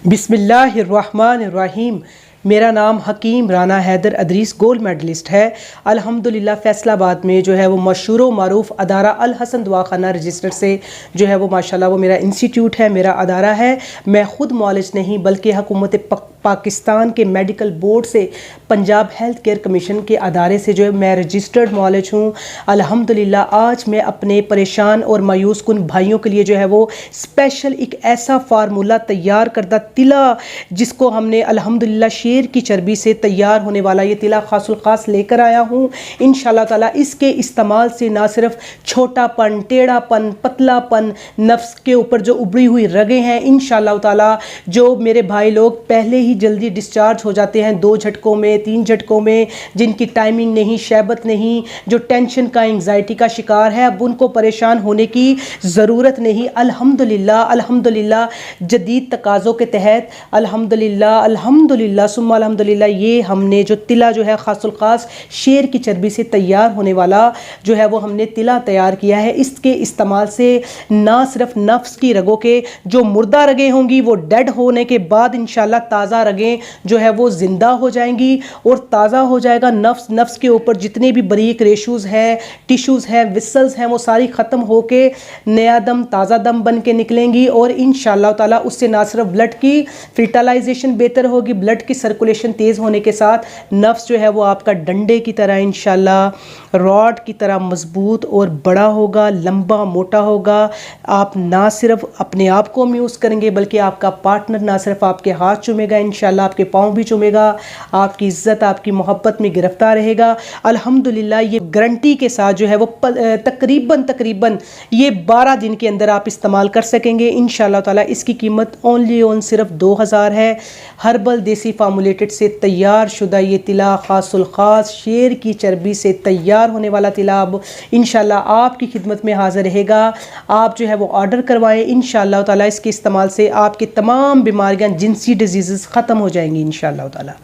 बिस्मिल्लाहिर्रहमानिर्रहीम। मेरा नाम हकीम राना हैदर अदरीस गोल्ड मेडलिस्ट है। अल्हम्दुलिल्लाह फैसलाबाद में जो है वो मशहूर मारूफ अदारा अल हसन दवाखाना रजिस्टर्ड से जो है वो माशाल्लाह वो मेरा इंस्टीट्यूट है, मेरा अदारा है। मैं ख़ुद मौलिज नहीं बल्कि हुकूमत पाकिस्तान के मेडिकल बोर्ड से, पंजाब हेल्थ केयर कमीशन के अदारे से जो है मैं रजिस्टर्ड मौलिज हूँ। अल्हम्दुलिल्लाह आज मैं अपने परेशान और मायूस कुन भाइयों के लिए जो है वो स्पेशल एक ऐसा फार्मूला तैयार करदा तिला, जिसको हमने अल्हम्दुलिल्लाह शेर की चर्बी से तैयार होने वाला ये तिला खासुल खास लेकर आया हूँ। इंशाअल्लाह ताला इसके इस्तेमाल से ना सिर्फ छोटापन, टेढ़ापन, पतलापन, नफ्स के ऊपर जो उभरी हुई रगें हैं, इंशाअल्लाह ताला जो मेरे भाई लोग पहले ही जल्दी डिस्चार्ज हो जाते हैं 2 झटकों में, 3 झटकों में, जिनकी टाइमिंग नहीं, शैबत नहीं, जो टेंशन का, एंग्जाइटी का शिकार है, अब उनको परेशान होने की ज़रूरत नहीं। अल्हम्दुलिल्लाह जदीद तकाज़ों के तहत अल्हम्दुलिल्लाह सुम्मा अल्हम्दुलिल्लाह ये हमने जो तिला जो है खासुल खास शेर की चर्बी से तैयार होने वाला जो है वो हमने तिला तैयार किया है। इसके इस्तेमाल से ना सिर्फ नफ्स की रगों के जो मुर्दा रगें होंगी वो डेड होने के बाद इंशाल्लाह ताज़ा रगें जो है वो ज़िंदा हो जाएंगी और ताज़ा हो जाएगा नफ्स के ऊपर जितने भी बारीक रेशूज़ हैं, टिश्यूज़ हैं, विसल्स हैं, वो सारी ख़त्म होके नया दम, ताज़ा दम बन के निकलेंगी। और इंशाअल्लाह ताला उससे ना सिर्फ ब्लड की फिल्टराइजेशन बेहतर होगी, ब्लड की सर्कुलेशन तेज़ होने के साथ नफ्स जो है वो आपका डंडे की तरह, इंशाअल्लाह रॉड की तरह मजबूत और बड़ा होगा, लंबा मोटा होगा। आप ना सिर्फ अपने आप को अम्यूज़ करेंगे बल्कि आपका पार्टनर ना सिर्फ आपके हाथ चूमेगा, इंशाअल्लाह आपके पाँव भी चूमेगा, आपकी इज़्ज़त, आपकी मोहब्बत में गिरफ्तार रहेगा। अल्हम्दुलिल्लाह ये गारंटी के साथ जो है वो तकरीबन ये 12 दिन के अंदर आप इस्तेमाल कर सकेंगे इंशाअल्लाह ताला। इसकी कीमत ओनली सिर्फ 2000 है। हर्बल देसी फार्मूलेटेड से तैयार शुदा ये तिला खासुल खास शेर की चर्बी से तैयार होने वाला तिला अब इंशाअल्लाह आपकी खिदमत में हाजिर रहेगा। आप जो है वो ऑर्डर करवाएं, इंशाअल्लाह ताला इसके इस्तेमाल से आपकी तमाम बीमारियां, जिनसी डिजीज़ ख़त्म हो जाएंगी इंशाअल्लाह ताला।